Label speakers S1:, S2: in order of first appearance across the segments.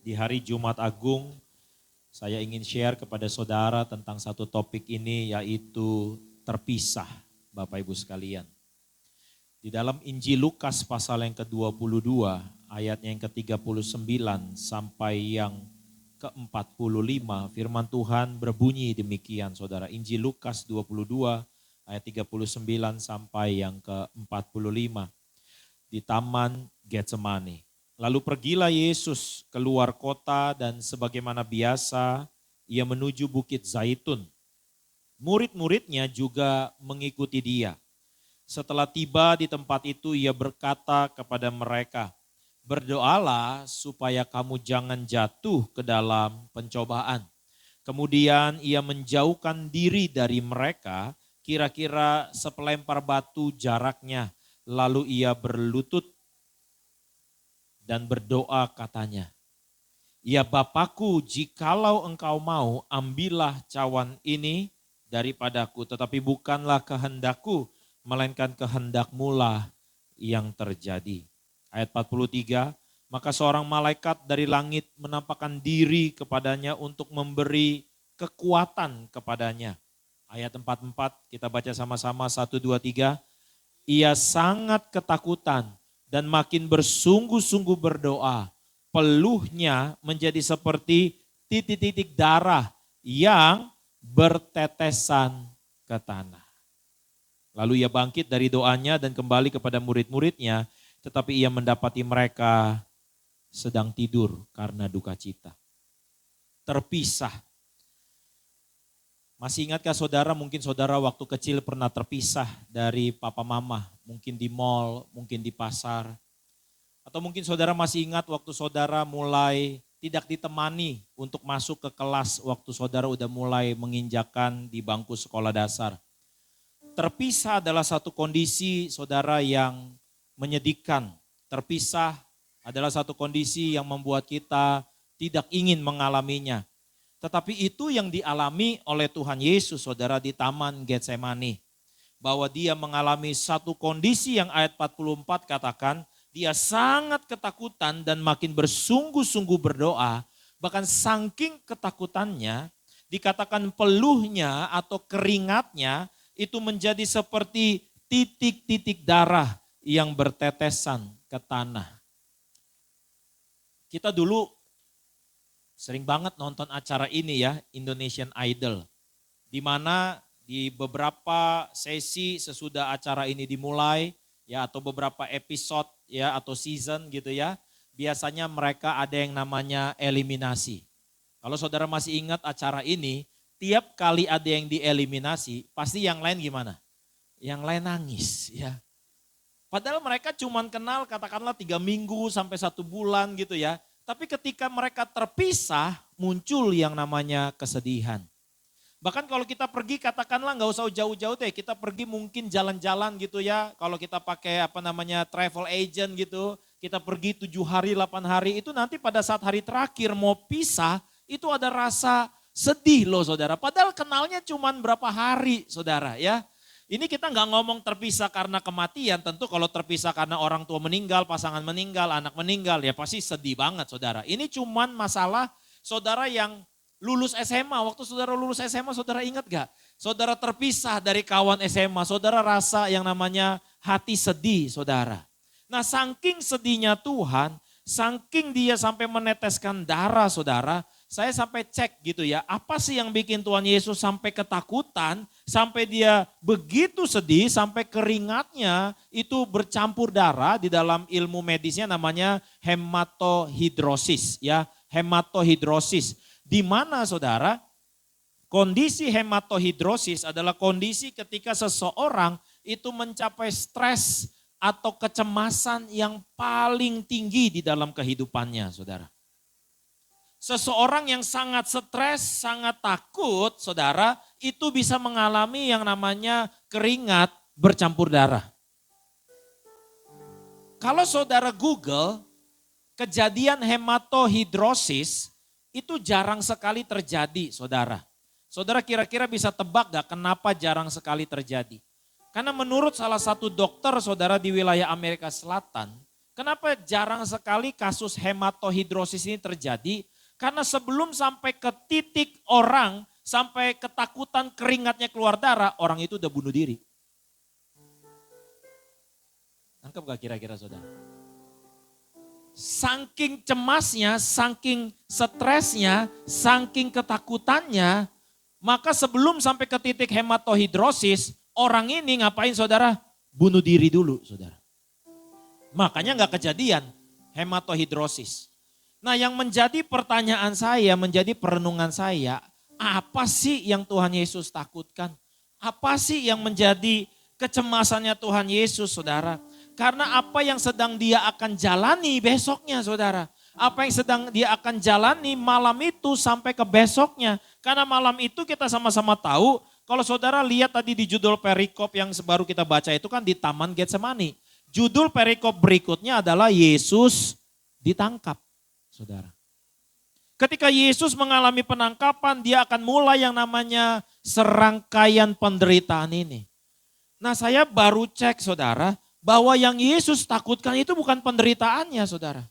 S1: Di hari Jumat Agung, saya ingin share kepada saudara tentang satu topik ini, yaitu terpisah, Bapak Ibu sekalian. Di dalam Injil Lukas pasal yang ke-22, ayatnya yang ke-39 sampai yang ke-45, firman Tuhan berbunyi demikian, saudara. Injil Lukas 22, ayat 39 sampai yang ke-45. Di Taman Getsemani. Lalu pergilah Yesus keluar kota dan sebagaimana biasa ia menuju Bukit Zaitun. Murid-muridnya juga mengikuti dia. Setelah tiba di tempat itu ia berkata kepada mereka, "Berdoalah supaya kamu jangan jatuh ke dalam pencobaan." Kemudian ia menjauhkan diri dari mereka, kira-kira sepelempar batu jaraknya. Lalu ia berlutut dan berdoa katanya, "Ya Bapakku, jikalau engkau mau, ambillah cawan ini daripadaku, tetapi bukanlah kehendakku, melainkan kehendakmu lah yang terjadi." Ayat 43, maka seorang malaikat dari langit menampakkan diri kepadanya untuk memberi kekuatan kepadanya. Ayat 44, kita baca sama-sama, 1, 2, 3. Ia sangat ketakutan dan makin bersungguh-sungguh berdoa. Peluhnya menjadi seperti titik-titik darah yang bertetesan ke tanah. Lalu ia bangkit dari doanya dan kembali kepada murid-muridnya, tetapi ia mendapati mereka sedang tidur karena duka cita. Terpisah. Masih ingatkah saudara, mungkin saudara waktu kecil pernah terpisah dari papa mama, mungkin di mall, mungkin di pasar. Atau mungkin saudara masih ingat waktu saudara mulai tidak ditemani untuk masuk ke kelas waktu saudara udah mulai menginjakan di bangku sekolah dasar. Terpisah adalah satu kondisi saudara yang menyedihkan. Terpisah adalah satu kondisi yang membuat kita tidak ingin mengalaminya. Tetapi itu yang dialami oleh Tuhan Yesus, saudara, di Taman Getsemani. Bahwa dia mengalami satu kondisi yang ayat 44 katakan, dia sangat ketakutan dan makin bersungguh-sungguh berdoa. Bahkan saking ketakutannya, dikatakan peluhnya atau keringatnya itu menjadi seperti titik-titik darah yang bertetesan ke tanah. Kita dulu sering banget nonton acara ini ya, Indonesian Idol. Di mana di beberapa sesi sesudah acara ini dimulai ya, atau beberapa episode ya, atau season gitu ya, biasanya mereka ada yang namanya eliminasi. Kalau saudara masih ingat acara ini, tiap kali ada yang dieliminasi, pasti yang lain gimana? Yang lain nangis ya. Padahal mereka cuma kenal katakanlah 3 minggu sampai 1 bulan gitu ya. Tapi ketika mereka terpisah, muncul yang namanya kesedihan. Bahkan kalau kita pergi, katakanlah nggak usah jauh-jauh deh, kita pergi mungkin jalan-jalan gitu ya. Kalau kita pakai travel agent gitu, kita pergi 7 hari, 8 hari, itu nanti pada saat hari terakhir mau pisah, itu ada rasa sedih loh saudara. Padahal kenalnya cuma berapa hari saudara ya. Ini kita nggak ngomong terpisah karena kematian, tentu kalau terpisah karena orang tua meninggal, pasangan meninggal, anak meninggal, ya pasti sedih banget saudara. Ini cuman masalah saudara yang lulus SMA, waktu saudara lulus SMA saudara ingat gak? Saudara terpisah dari kawan SMA, saudara rasa yang namanya hati sedih saudara. Nah saking sedihnya Tuhan, saking dia sampai meneteskan darah saudara, saya sampai cek gitu ya, apa sih yang bikin Tuhan Yesus sampai ketakutan, sampai dia begitu sedih, sampai keringatnya itu bercampur darah. Di dalam ilmu medisnya namanya hematohidrosis ya, hematohidrosis. Di mana saudara, kondisi hematohidrosis adalah kondisi ketika seseorang itu mencapai stres atau kecemasan yang paling tinggi di dalam kehidupannya saudara. Seseorang yang sangat stres, sangat takut, saudara, itu bisa mengalami yang namanya keringat bercampur darah. Kalau saudara Google, kejadian hematohidrosis itu jarang sekali terjadi, saudara. Saudara kira-kira bisa tebak gak kenapa jarang sekali terjadi? Karena menurut salah satu dokter, saudara, di wilayah Amerika Selatan, Kenapa jarang sekali kasus hematohidrosis ini terjadi? Karena sebelum sampai ke titik orang, sampai ketakutan keringatnya keluar darah, orang itu udah bunuh diri. Nangkep gak kira-kira saudara? Saking cemasnya, saking stresnya, saking ketakutannya, maka sebelum sampai ke titik hematohidrosis, orang ini ngapain saudara? Bunuh diri dulu saudara. Makanya gak kejadian hematohidrosis. Nah yang menjadi pertanyaan saya, menjadi perenungan saya, apa sih yang Tuhan Yesus takutkan? Apa sih yang menjadi kecemasannya Tuhan Yesus saudara? Karena apa yang sedang dia akan jalani besoknya saudara. Apa yang sedang dia akan jalani malam itu sampai ke besoknya. Karena malam itu kita sama-sama tahu, kalau saudara lihat tadi di judul perikop yang baru kita baca itu kan di Taman Getsemani. Judul perikop berikutnya adalah Yesus ditangkap. Saudara. Ketika Yesus mengalami penangkapan, dia akan mulai yang namanya serangkaian penderitaan ini. Nah saya baru cek saudara, bahwa yang Yesus takutkan itu bukan penderitaannya saudara.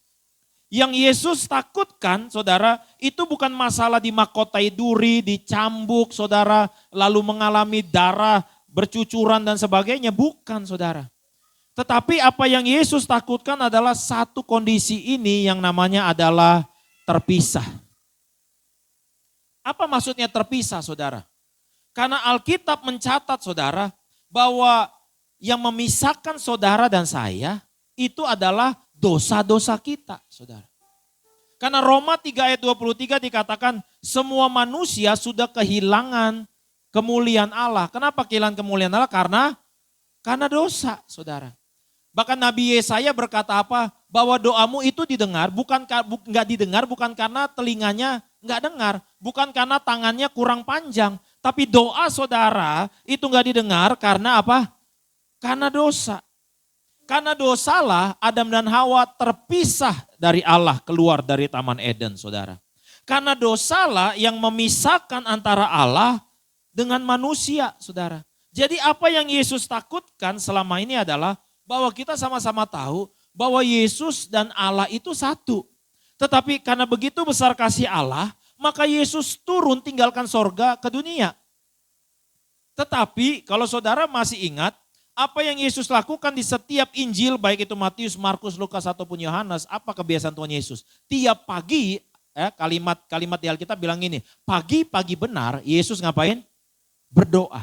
S1: Yang Yesus takutkan saudara, itu bukan masalah dimahkotai duri, dicambuk saudara, lalu mengalami darah, bercucuran dan sebagainya, bukan saudara. Tetapi apa yang Yesus takutkan adalah satu kondisi ini yang namanya adalah terpisah. Apa maksudnya terpisah saudara? Karena Alkitab mencatat saudara bahwa yang memisahkan saudara dan saya itu adalah dosa-dosa kita saudara. Karena Roma 3 ayat 23 dikatakan semua manusia sudah kehilangan kemuliaan Allah. Kenapa kehilangan kemuliaan Allah? Karena dosa saudara. Bahkan Nabi Yesaya berkata apa? Bahwa doamu itu didengar, nggak didengar bukan karena telinganya nggak dengar, bukan karena tangannya kurang panjang, tapi doa saudara itu nggak didengar karena apa? Karena dosa. Karena dosalah Adam dan Hawa terpisah dari Allah, keluar dari Taman Eden saudara. Karena dosalah yang memisahkan antara Allah dengan manusia saudara. Jadi apa yang Yesus takutkan selama ini adalah bahwa kita sama-sama tahu bahwa Yesus dan Allah itu satu. Tetapi karena begitu besar kasih Allah, maka Yesus turun tinggalkan sorga ke dunia. Tetapi kalau saudara masih ingat, apa yang Yesus lakukan di setiap Injil, baik itu Matius, Markus, Lukas ataupun Yohanes, apa kebiasaan Tuhan Yesus? Tiap pagi, kalimat di Alkitab bilang ini, pagi-pagi benar Yesus ngapain? Berdoa.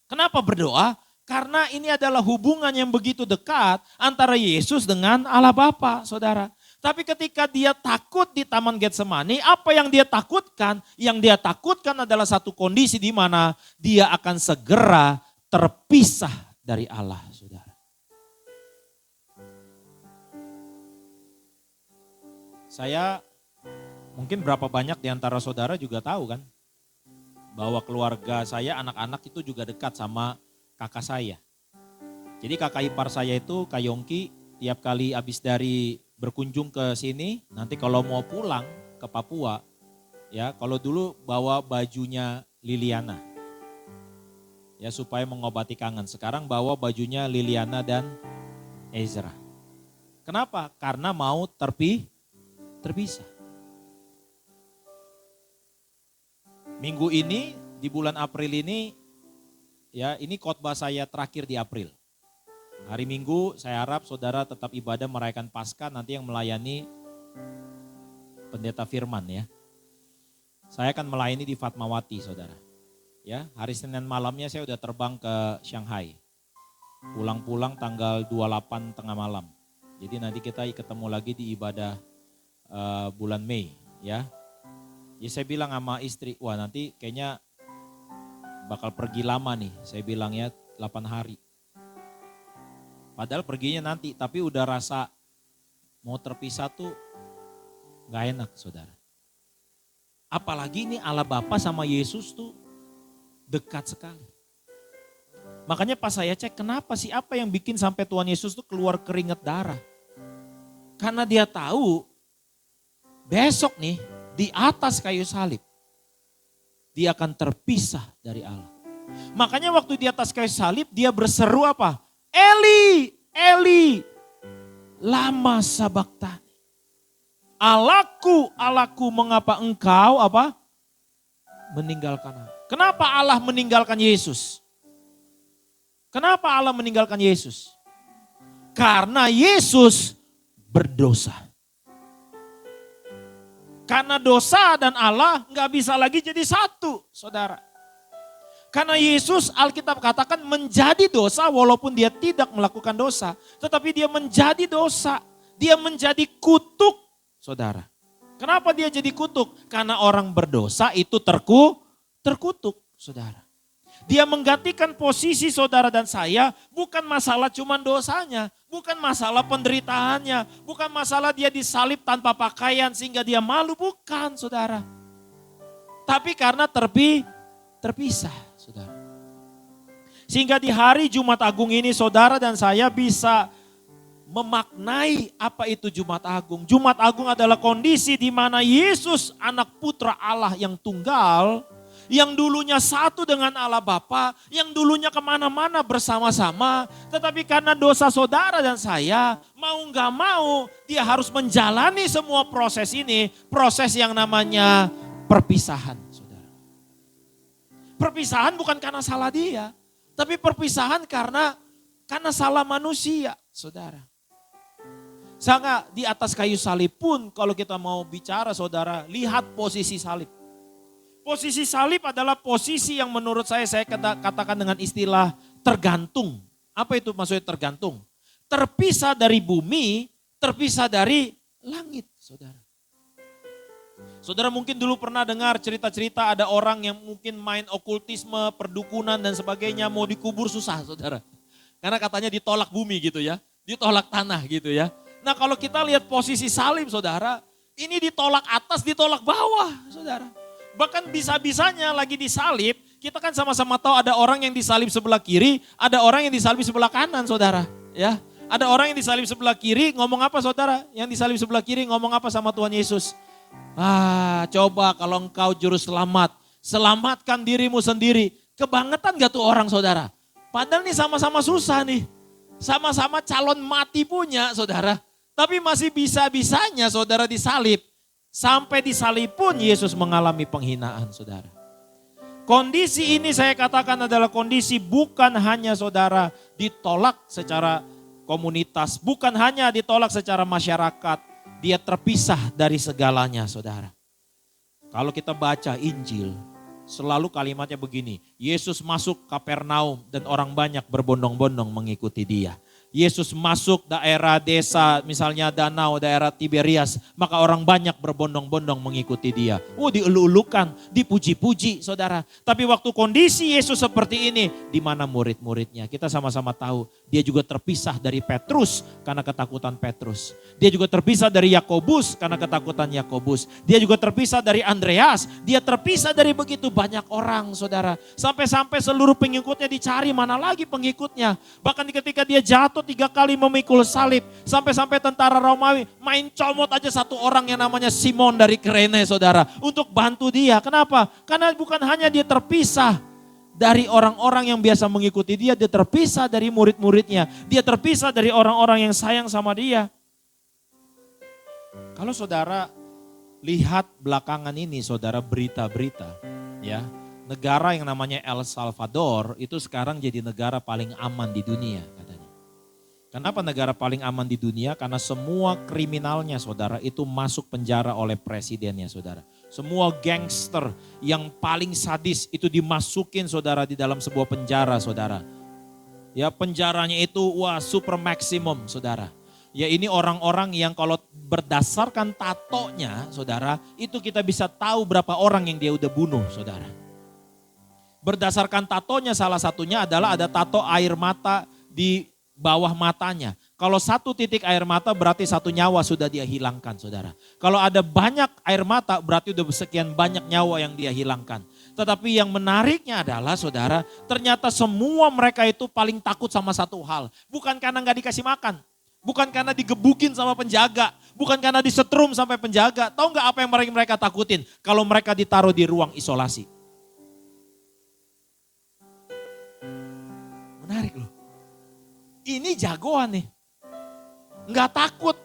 S1: Kenapa berdoa? Karena ini adalah hubungan yang begitu dekat antara Yesus dengan Allah Bapa, saudara. Tapi ketika dia takut di Taman Getsemani, apa yang dia takutkan? Yang dia takutkan adalah satu kondisi di mana dia akan segera terpisah dari Allah, saudara. Saya mungkin berapa banyak di antara saudara juga tahu kan, bahwa keluarga saya, anak-anak itu juga dekat sama kakak saya. Jadi kakak ipar saya itu Kak Yongki, tiap kali habis dari berkunjung ke sini, nanti kalau mau pulang ke Papua, ya kalau dulu bawa bajunya Liliana, ya supaya mengobati kangen. Sekarang bawa bajunya Liliana dan Ezra. Kenapa? Karena mau terpisah. Minggu ini, di bulan April ini, ya ini khotbah saya terakhir di April. Hari Minggu saya harap saudara tetap ibadah merayakan Paskah, nanti yang melayani pendeta Firman ya. Saya akan melayani di Fatmawati saudara. Ya, hari Senin malamnya saya udah terbang ke Shanghai. Pulang-pulang tanggal 28 tengah malam. Jadi nanti kita ketemu lagi di ibadah bulan Mei ya. Ya saya bilang sama istri, wah nanti kayaknya bakal pergi lama nih. Saya bilang ya 8 hari. Padahal perginya nanti, tapi udah rasa mau terpisah tuh gak enak saudara. Apalagi ini Allah Bapa sama Yesus tuh dekat sekali. Makanya pas saya cek kenapa sih, apa yang bikin sampai Tuhan Yesus tuh keluar keringat darah. Karena dia tahu besok nih di atas kayu salib dia akan terpisah dari Allah. Makanya waktu di atas kayu salib dia berseru apa? Eli, Eli. lama sabaktani. Allahku, Allahku, mengapa engkau apa? Meninggalkan aku. Kenapa Allah meninggalkan Yesus? Kenapa Allah meninggalkan Yesus? Karena Yesus berdosa. Karena dosa dan Allah nggak bisa lagi jadi satu, saudara. Karena Yesus, Alkitab katakan menjadi dosa walaupun dia tidak melakukan dosa. Tetapi dia menjadi dosa, dia menjadi kutuk, saudara. Kenapa dia jadi kutuk? Karena orang berdosa itu terkutuk, saudara. Dia menggantikan posisi saudara dan saya, bukan masalah cuma dosanya, bukan masalah penderitaannya, bukan masalah dia disalib tanpa pakaian sehingga dia malu, bukan saudara. Tapi karena terpisah, saudara. Sehingga di hari Jumat Agung ini saudara dan saya bisa memaknai apa itu Jumat Agung. Jumat Agung adalah kondisi di mana Yesus, anak putra Allah yang tunggal, yang dulunya satu dengan Allah Bapa, yang dulunya kemana-mana bersama-sama. Tetapi karena dosa saudara dan saya, mau gak mau dia harus menjalani semua proses ini. Proses yang namanya perpisahan, saudara. Perpisahan bukan karena salah dia, tapi perpisahan karena salah manusia, saudara. Sangat di atas kayu salib pun kalau kita mau bicara saudara, lihat posisi salib. Posisi salib adalah posisi yang menurut saya katakan dengan istilah tergantung. Apa itu maksudnya tergantung? Terpisah dari bumi, terpisah dari langit, saudara. Saudara mungkin dulu pernah dengar cerita-cerita ada orang yang mungkin main okultisme, perdukunan dan sebagainya, mau dikubur susah, saudara. Karena katanya ditolak bumi gitu ya, ditolak tanah gitu ya. Nah kalau kita lihat posisi salib saudara, ini ditolak atas, ditolak bawah saudara. Bahkan bisa-bisanya lagi disalib, kita kan sama-sama tahu ada orang yang disalib sebelah kiri, ada orang yang disalib sebelah kanan saudara. Ya, ada orang yang disalib sebelah kiri, ngomong apa saudara? Yang disalib sebelah kiri ngomong apa sama Tuhan Yesus? Coba kalau engkau juru selamat, selamatkan dirimu sendiri. Kebangetan gak tuh orang saudara? Padahal nih sama-sama susah nih. Sama-sama calon mati punya saudara. Tapi masih bisa-bisanya saudara disalib. Sampai disalib pun Yesus mengalami penghinaan saudara. Kondisi ini saya katakan adalah kondisi bukan hanya saudara ditolak secara komunitas. Bukan hanya ditolak secara masyarakat. Dia terpisah dari segalanya saudara. Kalau kita baca Injil, selalu kalimatnya begini. Yesus masuk Kapernaum dan orang banyak berbondong-bondong mengikuti dia. Yesus masuk daerah desa, misalnya danau, daerah Tiberias, maka orang banyak berbondong-bondong mengikuti dia. Dielu-elukan, dipuji-puji saudara. Tapi waktu kondisi Yesus seperti ini, di mana murid-muridnya? Kita sama-sama tahu, dia juga terpisah dari Petrus karena ketakutan Petrus. Dia juga terpisah dari Yakobus karena ketakutan Yakobus. Dia juga terpisah dari Andreas, dia terpisah dari begitu banyak orang saudara. Sampai-sampai seluruh pengikutnya dicari, mana lagi pengikutnya. Bahkan ketika dia jatuh 3 kali memikul salib. Sampai-sampai tentara Romawi main comot aja satu orang yang namanya Simon dari Kirene saudara. Untuk bantu dia. Kenapa? Karena bukan hanya dia terpisah dari orang-orang yang biasa mengikuti dia. Dia terpisah dari murid-muridnya. Dia terpisah dari orang-orang yang sayang sama dia. Kalau saudara lihat belakangan ini saudara berita-berita ya. Negara yang namanya El Salvador itu sekarang jadi negara paling aman di dunia katanya. Kenapa negara paling aman di dunia? Karena semua kriminalnya saudara itu masuk penjara oleh presidennya saudara. Semua gangster yang paling sadis itu dimasukin saudara di dalam sebuah penjara saudara. Ya penjaranya itu super maksimum saudara. Ya ini orang-orang yang kalau berdasarkan tatonya saudara, itu kita bisa tahu berapa orang yang dia udah bunuh saudara. Berdasarkan tatonya salah satunya adalah ada tato air mata di bawah matanya. Kalau 1 titik air mata berarti 1 nyawa sudah dia hilangkan saudara. Kalau ada banyak air mata berarti udah sekian banyak nyawa yang dia hilangkan. Tetapi yang menariknya adalah saudara, ternyata semua mereka itu paling takut sama satu hal. Bukan karena gak dikasih makan. Bukan karena digebukin sama penjaga. Bukan karena disetrum sampai penjaga. Tahu gak apa yang mereka takutin? Kalau mereka ditaruh di ruang isolasi. Menarik loh. Ini jagoan nih. nggak takut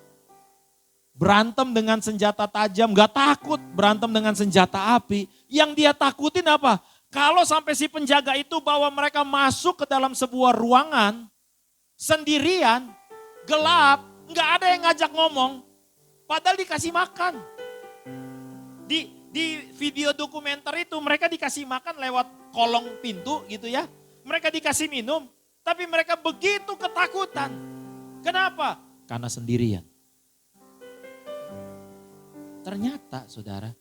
S1: berantem dengan senjata tajam, nggak takut berantem dengan senjata api. Yang dia takutin apa? Kalau sampai si penjaga itu bawa mereka masuk ke dalam sebuah ruangan, sendirian, gelap, nggak ada yang ngajak ngomong, padahal dikasih makan. Di video dokumenter itu mereka dikasih makan lewat kolong pintu gitu ya. Mereka dikasih minum, tapi mereka begitu ketakutan. Kenapa? Karena sendirian. Ternyata saudara,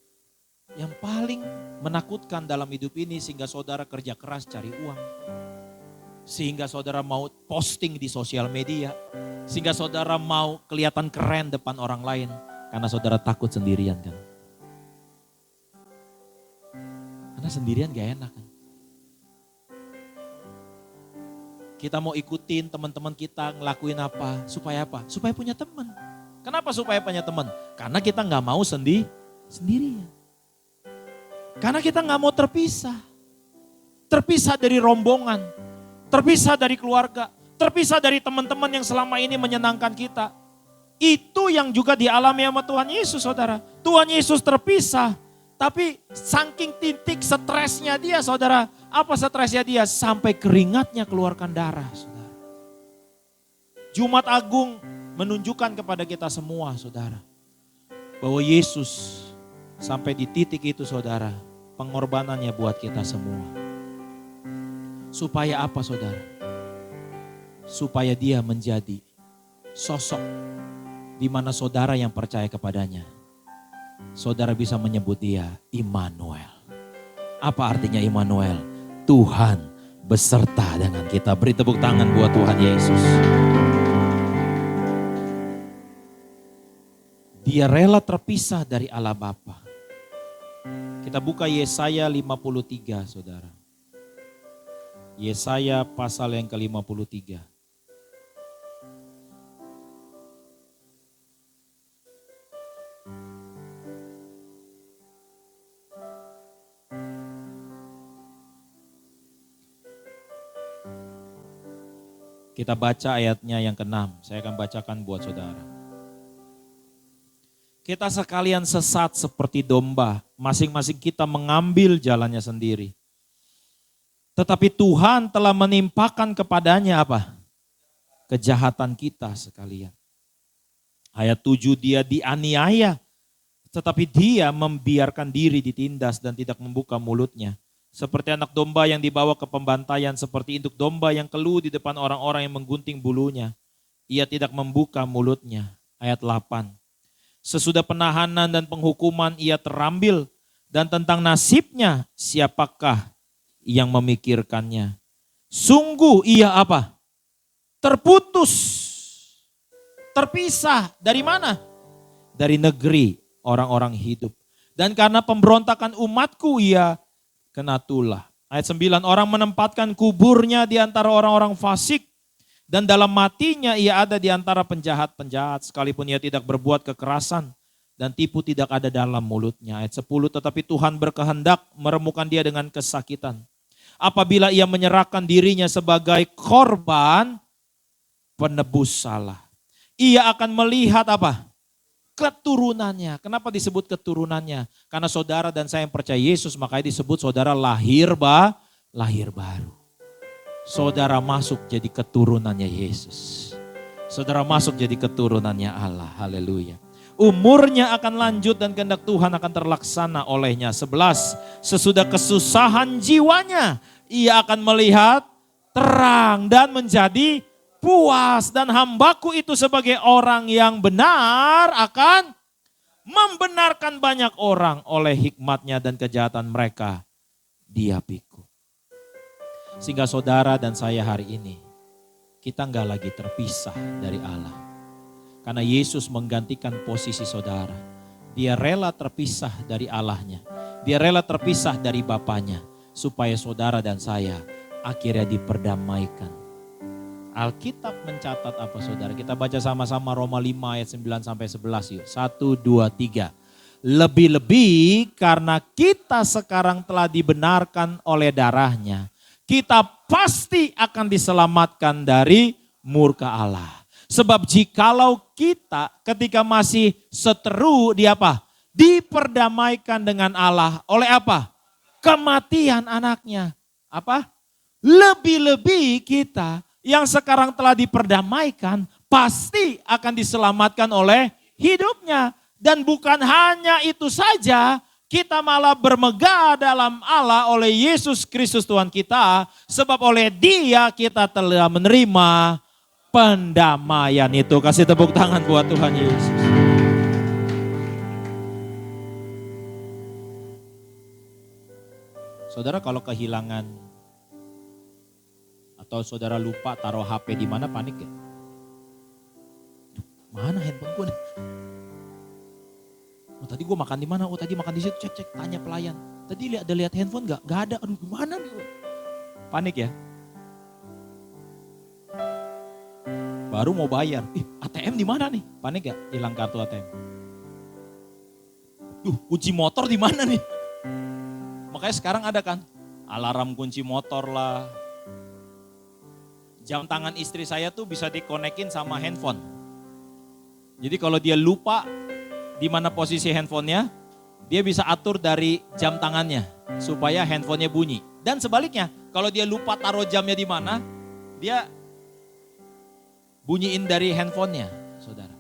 S1: yang paling menakutkan dalam hidup ini sehingga saudara kerja keras cari uang. Sehingga saudara mau posting di sosial media. Sehingga saudara mau kelihatan keren depan orang lain. Karena saudara takut sendirian kan. Karena sendirian gak enak kan. Kita mau ikutin teman-teman kita ngelakuin apa. Supaya apa? Supaya punya teman. Kenapa supaya punya teman? Karena kita gak mau sendirian. Karena kita gak mau terpisah. Terpisah dari rombongan. Terpisah dari keluarga. Terpisah dari teman-teman yang selama ini menyenangkan kita. Itu yang juga dialami sama Tuhan Yesus saudara. Tuhan Yesus terpisah. Tapi saking titik stresnya dia saudara. Apa stresnya dia? Sampai keringatnya keluarkan darah saudara. Jumat Agung menunjukkan kepada kita semua saudara. Bahwa Yesus sampai di titik itu saudara. Pengorbanannya buat kita semua. Supaya apa saudara? Supaya dia menjadi sosok di mana saudara yang percaya kepadanya. Saudara bisa menyebut dia Immanuel. Apa artinya Immanuel? Tuhan beserta dengan kita. Beri tepuk tangan buat Tuhan Yesus. Dia rela terpisah dari Allah Bapa. Kita buka Yesaya 53 saudara. Yesaya pasal yang ke-53. Kita baca ayatnya yang ke-6. Saya akan bacakan buat saudara. Kita sekalian sesat seperti domba. Masing-masing kita mengambil jalannya sendiri. Tetapi Tuhan telah menimpakan kepadanya apa? Kejahatan kita sekalian. Ayat 7, dia dianiaya. Tetapi dia membiarkan diri ditindas dan tidak membuka mulutnya. Seperti anak domba yang dibawa ke pembantaian, seperti induk domba yang keluh di depan orang-orang yang menggunting bulunya. Ia tidak membuka mulutnya. Ayat 8. Sesudah penahanan dan penghukuman ia terambil, dan tentang nasibnya siapakah yang memikirkannya? Sungguh ia apa? Terputus. Terpisah. Dari mana? Dari negeri orang-orang hidup. Dan karena pemberontakan umatku ia kena tulah. Ayat 9, orang menempatkan kuburnya di antara orang-orang fasik. Dan dalam matinya ia ada di antara penjahat-penjahat. Sekalipun ia tidak berbuat kekerasan. Dan tipu tidak ada dalam mulutnya. Ayat 10, tetapi Tuhan berkehendak meremukan dia dengan kesakitan. Apabila ia menyerahkan dirinya sebagai korban penebus salah. Ia akan melihat apa? Keturunannya. Kenapa disebut keturunannya? Karena saudara dan saya yang percaya Yesus, makanya disebut saudara lahir baru. Saudara masuk jadi keturunannya Yesus. Saudara masuk jadi keturunannya Allah. Haleluya. Umurnya akan lanjut dan kehendak Tuhan akan terlaksana olehnya. 11. Sesudah kesusahan jiwanya, ia akan melihat terang dan menjadi puas, dan hambaku itu sebagai orang yang benar akan membenarkan banyak orang oleh hikmatnya dan kejahatan mereka dia pikul. Sehingga saudara dan saya hari ini kita enggak lagi terpisah dari Allah. Karena Yesus menggantikan posisi saudara. Dia rela terpisah dari Allahnya. Dia rela terpisah dari Bapanya. Supaya saudara dan saya akhirnya diperdamaikan. Alkitab mencatat apa saudara? Kita baca sama-sama Roma 5 ayat 9 sampai 11 yuk. 1, 2, 3. Lebih-lebih karena kita sekarang telah dibenarkan oleh darahnya. Kita pasti akan diselamatkan dari murka Allah. Sebab jikalau kita ketika masih seteru di apa? Diperdamaikan dengan Allah oleh apa? Kematian anaknya. Apa? Lebih-lebih kita yang sekarang telah diperdamaikan pasti akan diselamatkan oleh hidupnya. Dan bukan hanya itu saja, kita malah bermegah dalam Allah oleh Yesus Kristus Tuhan kita. Sebab oleh Dia kita telah menerima pendamaian itu. Kasih tepuk tangan buat Tuhan Yesus. Saudara kalau kehilangan atau saudara lupa taruh HP di mana, panik ya? Mana handphone gue? Oh, tadi gue makan di mana? Oh tadi makan di situ, cek tanya pelayan. Tadi lihat handphone nggak? Nggak ada. Aduh gimana nih? Panik ya? Baru mau bayar. ATM di mana nih? Panik ya? Hilang kartu ATM. Kunci motor di mana nih? Makanya sekarang ada kan? Alarm kunci motor lah. Jam tangan istri saya tuh bisa dikonekin sama handphone. Jadi kalau dia lupa di mana posisi handphonenya, dia bisa atur dari jam tangannya supaya handphonenya bunyi. Dan sebaliknya, kalau dia lupa taruh jamnya di mana, dia bunyiin dari handphonenya, saudara.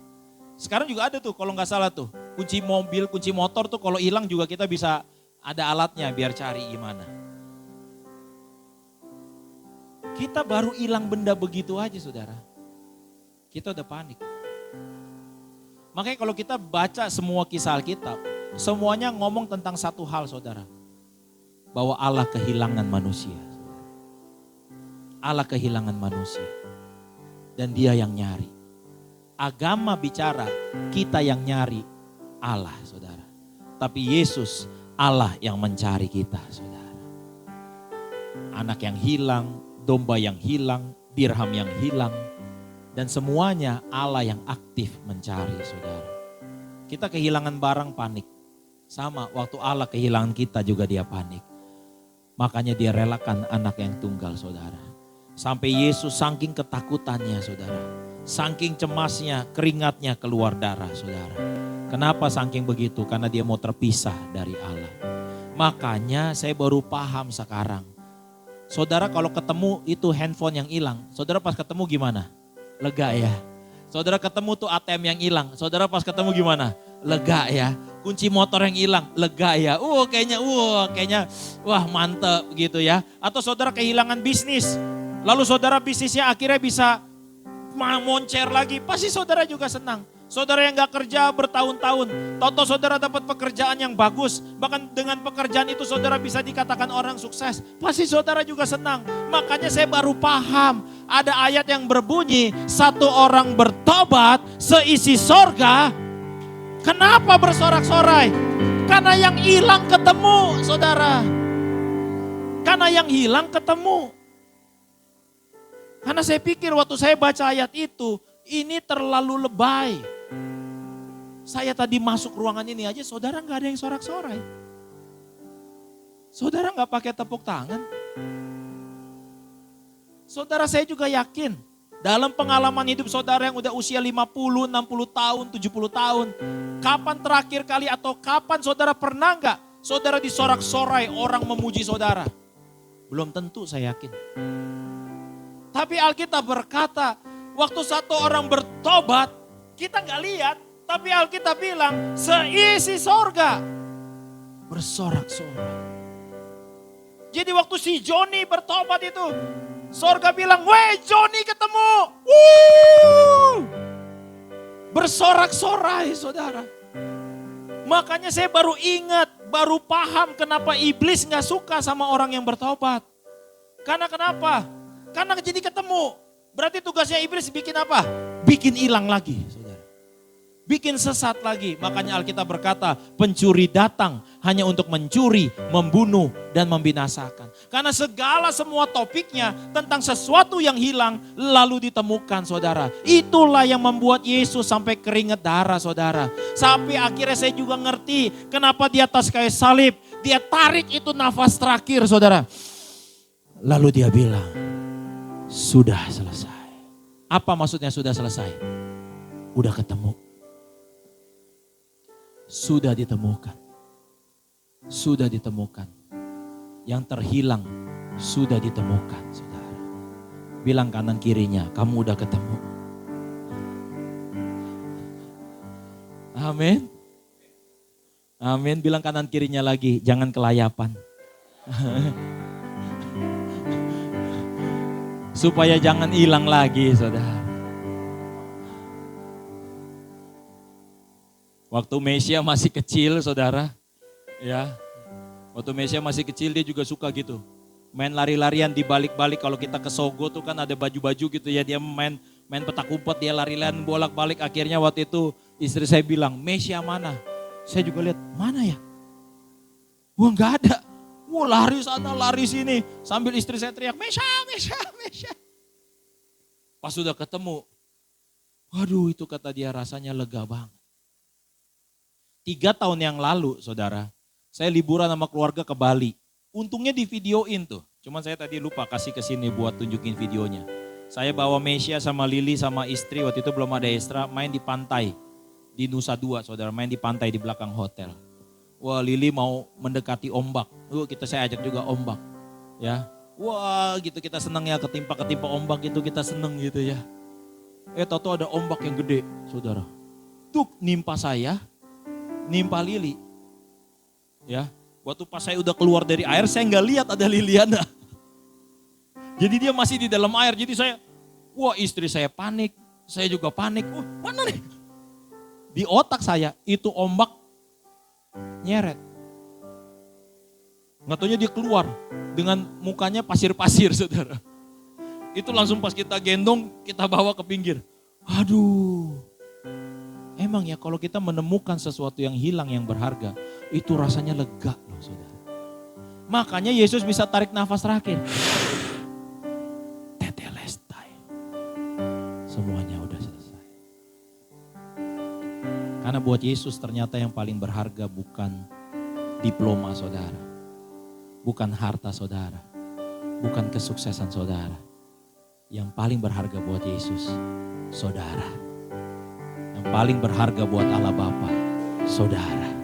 S1: Sekarang juga ada tuh, kalau nggak salah tuh, kunci mobil, kunci motor tuh kalau hilang juga kita bisa ada alatnya biar cari gimana. Kita baru hilang benda begitu aja, saudara. Kita udah panik. Makanya kalau kita baca semua kisah Alkitab, semuanya ngomong tentang satu hal, saudara. Bahwa Allah kehilangan manusia. Allah kehilangan manusia. Dan Dia yang nyari. Agama bicara, kita yang nyari Allah, saudara. Tapi Yesus, Allah yang mencari kita, saudara. Anak yang hilang, domba yang hilang, dirham yang hilang. Dan semuanya Allah yang aktif mencari, saudara. Kita kehilangan barang panik. Sama waktu Allah kehilangan kita juga Dia panik. Makanya Dia relakan anak yang tunggal, saudara. Sampai Yesus saking ketakutannya, saudara. Saking cemasnya, keringatnya keluar darah, saudara. Kenapa saking begitu? Karena Dia mau terpisah dari Allah. Makanya saya baru paham sekarang. Saudara kalau ketemu itu handphone yang hilang, saudara pas ketemu gimana? Lega ya. Saudara ketemu tuh ATM yang hilang. Saudara pas ketemu gimana? Lega ya. Kunci motor yang hilang, lega ya. Kayaknya wah mantep gitu ya. Atau saudara kehilangan bisnis. Lalu saudara bisnisnya akhirnya bisa moncer lagi. Pasti saudara juga senang. Saudara yang gak kerja bertahun-tahun, tahu-tahu saudara dapat pekerjaan yang bagus, bahkan dengan pekerjaan itu saudara bisa dikatakan orang sukses, pasti saudara juga senang. Makanya saya baru paham, ada ayat yang berbunyi, satu orang bertobat seisi sorga. Kenapa bersorak-sorai? Karena yang hilang ketemu, saudara. Karena yang hilang ketemu. Karena saya pikir waktu saya baca ayat itu, ini terlalu lebay. Saya tadi masuk ruangan ini aja, saudara gak ada yang sorak-sorai. Saudara gak pakai tepuk tangan. Saudara saya juga yakin, dalam pengalaman hidup saudara yang udah usia 50, 60 tahun, 70 tahun. Kapan terakhir kali atau kapan saudara pernah gak saudara disorak-sorai orang memuji saudara? Belum tentu saya yakin. Tapi Alkitab berkata, waktu satu orang bertobat, kita gak lihat. Tapi Alkitab bilang, seisi sorga bersorak-sorai. Jadi waktu si Joni bertobat itu, sorga bilang, weh Joni ketemu. Bersorak-sorai, saudara. Makanya saya baru ingat, baru paham kenapa iblis gak suka sama orang yang bertobat. Karena kenapa? Karena jadi ketemu. Berarti tugasnya iblis bikin apa? Bikin hilang lagi, saudara. Bikin sesat lagi. Makanya Alkitab berkata, pencuri datang hanya untuk mencuri, membunuh, dan membinasakan. Karena semua topiknya tentang sesuatu yang hilang lalu ditemukan, saudara. Itulah yang membuat Yesus sampai keringat darah, saudara. Sampai akhirnya saya juga ngerti kenapa di atas kayu salib dia tarik itu nafas terakhir, saudara. Lalu dia bilang, sudah selesai. Apa maksudnya sudah selesai? Udah ketemu. Sudah ditemukan. Sudah ditemukan. Yang terhilang sudah ditemukan, saudara. Bilang kanan kirinya, kamu udah ketemu. Amin. Amin. Bilang kanan kirinya lagi, jangan kelayapan. Supaya jangan hilang lagi, saudara. Waktu Mesia masih kecil, saudara. Ya, waktu Mesia masih kecil dia juga suka gitu. Main lari-larian di balik-balik. Kalau kita ke Sogo tuh kan ada baju-baju gitu ya. Dia main petak umpet, dia lari-larian bolak-balik. Akhirnya waktu itu istri saya bilang, Mesia mana? Saya juga lihat, mana ya? Wah nggak ada. Wah lari sana, lari sini. Sambil istri saya teriak, Mesia, Mesia, Mesia. Pas sudah ketemu, waduh itu kata dia rasanya lega banget. 3 tahun yang lalu saudara, saya liburan sama keluarga ke Bali. Untungnya di videoin tuh. Cuman saya tadi lupa kasih ke sini buat tunjukin videonya. Saya bawa Mesia sama Lili sama istri, waktu itu belum ada Estra, main di pantai. Di Nusa Dua saudara, main di pantai di belakang hotel. Wah Lili mau mendekati ombak. Saya ajak juga ombak. Ya, wah gitu kita seneng ya ketimpa ombak itu kita seneng gitu ya. Tahu ada ombak yang gede saudara. Tuh nimpa saya, nimpa Lili. Ya, waktu pas saya udah keluar dari air saya nggak lihat ada Liliana. Jadi dia masih di dalam air. Jadi saya, wah istri saya panik, saya juga panik. Mana nih? Di otak saya itu ombak nyeret. Nggak taunya dia keluar dengan mukanya pasir-pasir saudara. Itu langsung pas kita gendong kita bawa ke pinggir. Aduh. Emang ya kalau kita menemukan sesuatu yang hilang yang berharga, itu rasanya lega loh saudara. Makanya Yesus bisa tarik nafas terakhir. Tetelestai. Semuanya udah selesai. Karena buat Yesus ternyata yang paling berharga bukan diploma saudara. Bukan harta saudara. Bukan kesuksesan saudara. Yang paling berharga buat Yesus, saudara. Paling berharga buat Allah Bapa, saudara.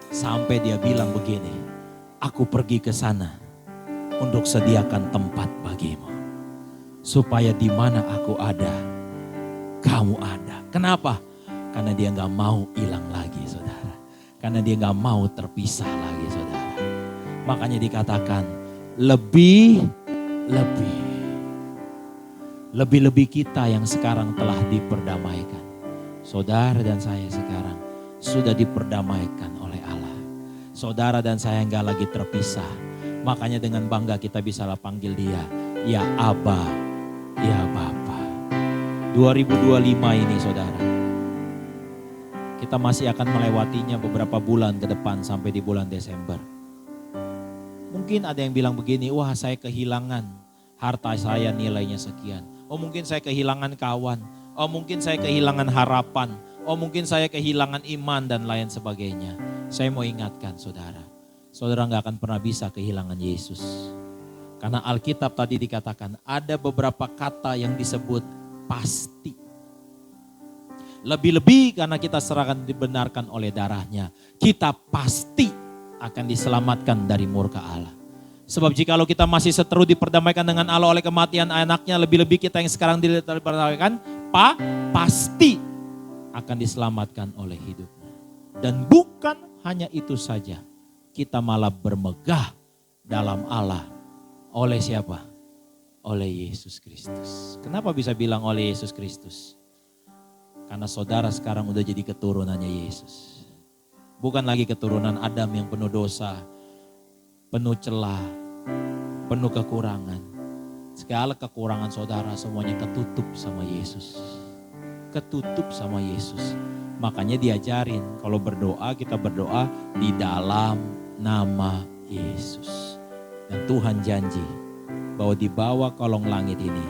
S1: Sampai dia bilang begini, aku pergi ke sana untuk sediakan tempat bagimu. Supaya di mana aku ada, kamu ada. Kenapa? Karena dia gak mau hilang lagi saudara. Karena dia gak mau terpisah lagi saudara. Makanya dikatakan lebih kita yang sekarang telah diperdamaikan. Saudara dan saya sekarang sudah diperdamaikan oleh Allah. Saudara dan saya enggak lagi terpisah. Makanya dengan bangga kita bisa panggil dia, ya Aba, ya Bapa. 2025 ini saudara, kita masih akan melewatinya beberapa bulan ke depan sampai di bulan Desember. Mungkin ada yang bilang begini, wah saya kehilangan harta saya nilainya sekian. Oh mungkin saya kehilangan kawan. Oh mungkin saya kehilangan harapan. Oh mungkin saya kehilangan iman dan lain sebagainya. Saya mau ingatkan saudara. Saudara gak akan pernah bisa kehilangan Yesus. Karena Alkitab tadi dikatakan ada beberapa kata yang disebut pasti. Lebih-lebih karena kita serahkan dibenarkan oleh darahnya. Kita pasti akan diselamatkan dari murka Allah. Sebab jikalau kita masih seteru diperdamaikan dengan Allah oleh kematian anaknya, lebih-lebih kita yang sekarang diperdamaikan, pasti akan diselamatkan oleh hidupnya. Dan bukan hanya itu saja, kita malah bermegah dalam Allah. Oleh siapa? Oleh Yesus Kristus. Kenapa bisa bilang oleh Yesus Kristus? Karena saudara sekarang udah jadi keturunannya Yesus. Bukan lagi keturunan Adam yang penuh dosa, penuh celah, penuh kekurangan. Segala kekurangan saudara semuanya ketutup sama Yesus. Ketutup sama Yesus. Makanya diajarin kalau berdoa kita berdoa di dalam nama Yesus. Dan Tuhan janji bahwa di bawah kolong langit ini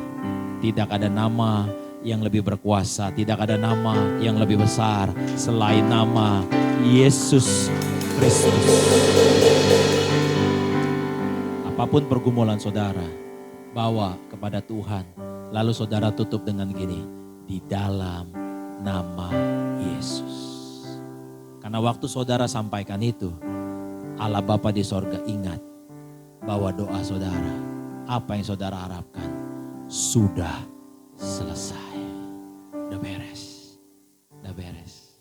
S1: tidak ada nama yang lebih berkuasa, tidak ada nama yang lebih besar selain nama Yesus Kristus. Apapun pergumulan saudara, bawa kepada Tuhan. Lalu saudara tutup dengan gini, di dalam nama Yesus. Karena waktu saudara sampaikan itu, Allah Bapa di sorga ingat bahwa doa saudara, apa yang saudara harapkan, sudah selesai. Udah beres. Udah beres.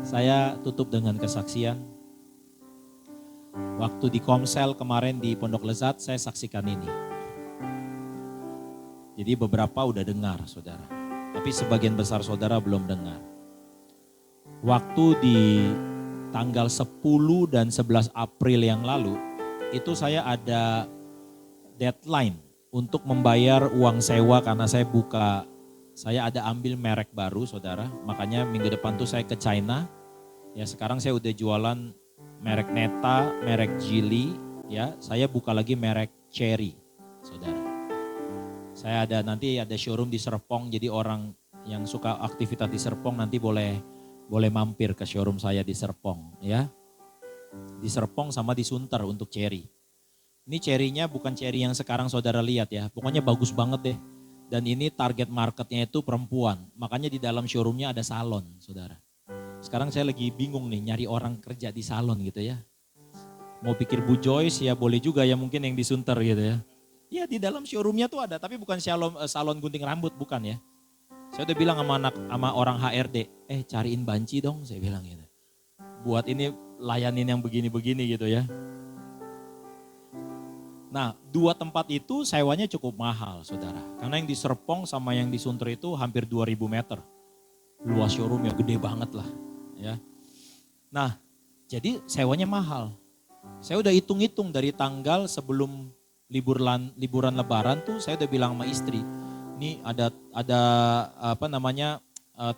S1: Saya tutup dengan kesaksian. Waktu di Komsel kemarin di Pondok Lezat, saya saksikan ini. Jadi beberapa udah dengar saudara. Tapi sebagian besar saudara belum dengar. Waktu di tanggal 10 dan 11 April yang lalu, itu saya ada deadline untuk membayar uang sewa karena saya ada ambil merek baru saudara. Makanya minggu depan tuh saya ke China. Ya sekarang saya udah jualan merek Neta, merek Geely, ya saya buka lagi merek Cherry saudara. Saya nanti ada showroom di Serpong, jadi orang yang suka aktivitas di Serpong nanti boleh mampir ke showroom saya di Serpong ya. Di Serpong sama di Sunter untuk cherry. Ini cherry-nya bukan cherry yang sekarang saudara lihat ya, pokoknya bagus banget deh. Dan ini target marketnya itu perempuan, makanya di dalam showroomnya ada salon saudara. Sekarang saya lagi bingung nih nyari orang kerja di salon gitu ya. Mau pikir Bu Joyce ya boleh juga ya mungkin yang di Sunter gitu ya. Ya di dalam showroomnya tuh ada, tapi bukan salon gunting rambut, bukan ya. Saya udah bilang sama orang HRD, cariin banci dong, saya bilang gitu. Buat ini layanin yang begini-begini gitu ya. Nah, 2 tempat itu sewanya cukup mahal, saudara. Karena yang di Serpong sama yang di Sunter itu hampir 2.000 meter. Luas showroomnya gede banget lah, ya. Nah, jadi sewanya mahal. Saya udah hitung-hitung dari tanggal sebelum liburan Lebaran tuh, saya udah bilang sama istri, nih ada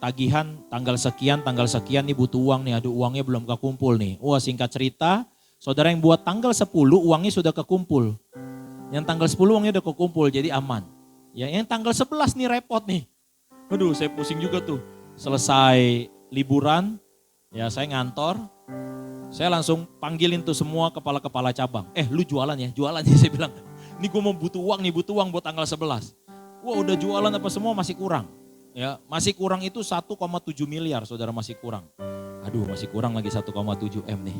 S1: tagihan tanggal sekian nih butuh uang nih, aduh uangnya belum kekumpul nih. Wah singkat cerita, saudara yang buat tanggal 10 uangnya sudah kekumpul. Yang tanggal 10 uangnya udah kekumpul jadi aman. Ya, yang tanggal 11 nih repot nih. Aduh saya pusing juga tuh. Selesai liburan, ya saya ngantor. Saya langsung panggilin tuh semua kepala-kepala cabang. Lu jualan ya saya bilang. Ini gue mau butuh uang buat tanggal 11. Wah udah jualan apa semua masih kurang. Ya, masih kurang itu 1,7 miliar saudara masih kurang. Aduh masih kurang lagi 1,7 M nih.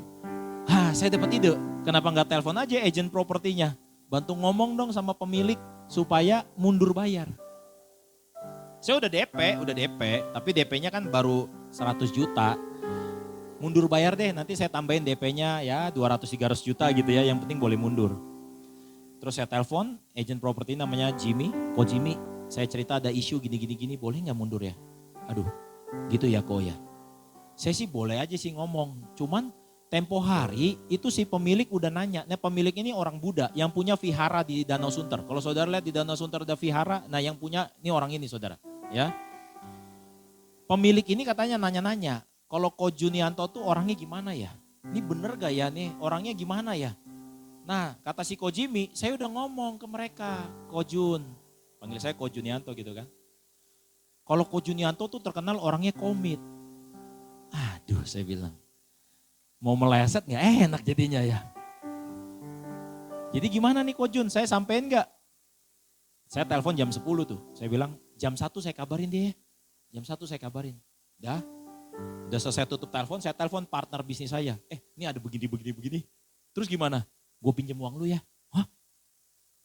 S1: Saya dapat ide, kenapa nggak telepon aja agent propertinya. Bantu ngomong dong sama pemilik supaya mundur bayar. Saya udah DP, tapi DP-nya kan baru 100 juta. Mundur bayar deh, nanti saya tambahin DP-nya ya 200-300 juta gitu ya, yang penting boleh mundur. Terus saya telepon agent properti namanya Jimmy, Ko Jimmy, saya cerita ada isu gini, boleh nggak mundur ya? Aduh, gitu ya Ko ya. Saya sih boleh aja sih ngomong, cuman tempo hari itu si pemilik udah nanya, nah pemilik ini orang Buddha yang punya vihara di Danau Sunter. Kalau saudara lihat di Danau Sunter ada vihara, nah yang punya ini orang ini saudara. Ya, pemilik ini katanya nanya-nanya, kalau Ko Junianto tuh orangnya gimana ya? Ini bener gak ya nih orangnya gimana ya? Nah kata si Ko Jimmy, saya udah ngomong ke mereka, Ko Jun, panggil saya Ko Junianto gitu kan. Kalau Ko Junianto tuh terkenal orangnya komit. Aduh saya bilang, mau meleset gak enak jadinya ya. Jadi gimana nih Ko Jun, saya sampein gak? Saya telepon jam 10 tuh, saya bilang jam 1 saya kabarin deh. Jam 1 saya kabarin. Udah selesai tutup telepon, saya telepon partner bisnis saya. Ini ada begini. Terus gimana? Gue pinjam uang lu ya. Hah?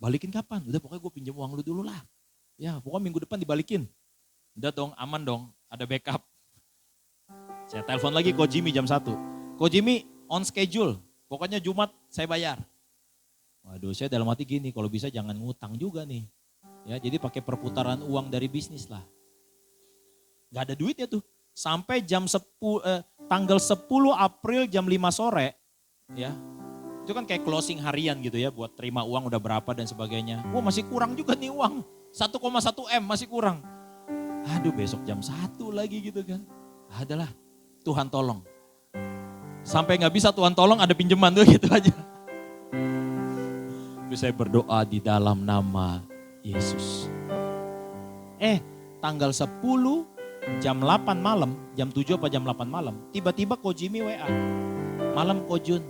S1: Balikin kapan? Udah pokoknya gue pinjam uang lu dulu lah. Ya pokoknya minggu depan dibalikin. Udah dong, aman dong, ada backup. Saya telepon lagi Ko Jimmy jam 1. Ko Jimmy on schedule, pokoknya Jumat saya bayar. Waduh saya dalam hati gini, kalau bisa jangan ngutang juga nih. Ya jadi pakai perputaran uang dari bisnis lah. Gak ada duitnya tuh. Sampai tanggal 10 April jam 5 sore. Ya, itu kan kayak closing harian gitu ya, buat terima uang udah berapa dan sebagainya. Wah masih kurang juga nih uang, 1,1 M masih kurang. Aduh besok jam 1 lagi gitu kan. Adalah Tuhan tolong. Sampai gak bisa Tuhan tolong ada pinjaman tuh gitu aja. Terus saya berdoa di dalam nama Yesus. Tanggal 10 jam 8 malam, jam 7 apa jam 8 malam, tiba-tiba Ko Jimmy WA. Malam Ko Jun.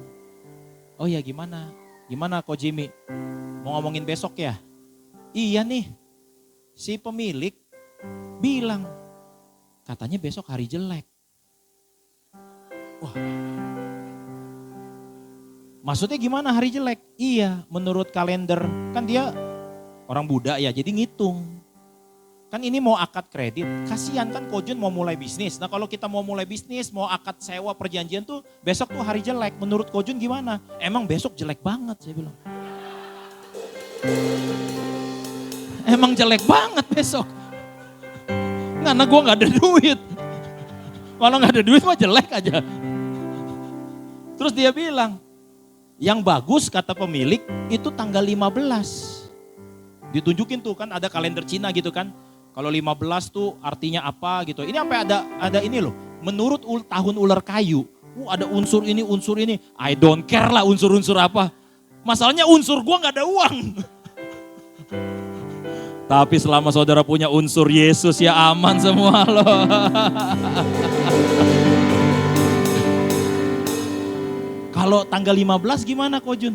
S1: Oh ya gimana? Gimana Ko Jimmy? Mau ngomongin besok ya? Iya nih. si pemilik bilang, katanya besok hari jelek. Wah. Maksudnya gimana hari jelek? Iya, menurut kalender. Kan dia orang Buddha ya, jadi ngitung. Kan ini mau akad kredit, kasihan kan Kojun mau mulai bisnis. Nah kalau kita mau mulai bisnis, mau akad sewa perjanjian tuh besok tuh hari jelek. Menurut Kojun gimana? Emang besok jelek banget saya bilang. Emang jelek banget besok. Karena gue gak ada duit. Kalau gak ada duit mah jelek aja. Terus dia bilang, yang bagus kata pemilik itu tanggal 15. Ditunjukin tuh kan ada kalender Cina gitu kan. Kalau 15 tuh artinya apa gitu. Ini sampai ada ini loh. Menurut tahun ular kayu. Ada unsur ini, unsur ini. I don't care lah unsur-unsur apa. Masalahnya unsur gua gak ada uang. Tapi selama saudara punya unsur Yesus ya aman semua loh. Kalau tanggal 15 gimana Kojun?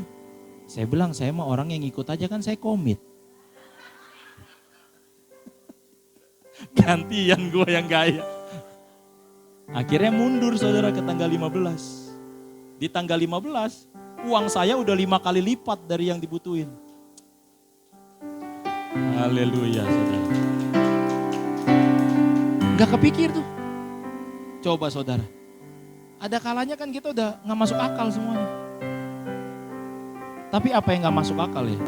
S1: Saya bilang saya mah orang yang ikut aja kan saya komit. Gantian gue yang gaya. Akhirnya mundur saudara ke tanggal 15. Di tanggal 15 uang saya udah 5 kali lipat dari yang dibutuhin. Haleluya saudara. Gak kepikir tuh. Coba saudara. Ada kalanya kan kita udah gak masuk akal semuanya. Tapi apa yang gak masuk akal ya?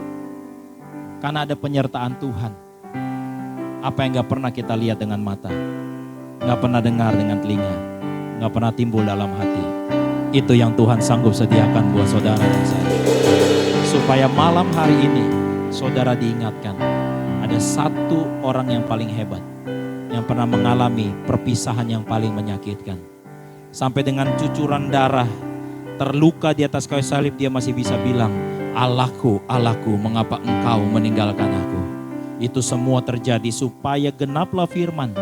S1: Karena ada penyertaan Tuhan. Apa yang gak pernah kita lihat dengan mata, gak pernah dengar dengan telinga, gak pernah timbul dalam hati. Itu yang Tuhan sanggup sediakan buat saudara dan saya. Supaya malam hari ini saudara diingatkan, ada satu orang yang paling hebat, yang pernah mengalami perpisahan yang paling menyakitkan. Sampai dengan cucuran darah, terluka di atas kayu salib, dia masih bisa bilang, Allahku, Allahku, mengapa engkau meninggalkan aku? Itu semua terjadi supaya genaplah firman.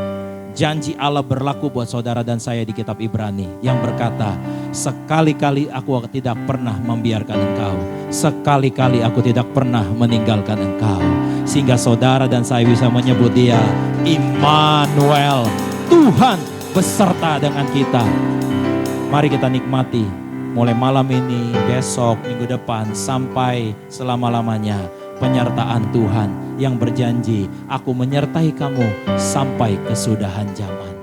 S1: Janji Allah berlaku buat saudara dan saya di kitab Ibrani yang berkata, sekali-kali aku tidak pernah membiarkan engkau. Sekali-kali aku tidak pernah meninggalkan engkau. Sehingga saudara dan saya bisa menyebut dia Immanuel. Tuhan beserta dengan kita. Mari kita nikmati mulai malam ini, besok, minggu depan, sampai selama-lamanya. Penyertaan Tuhan yang berjanji, aku menyertai kamu sampai kesudahan zaman.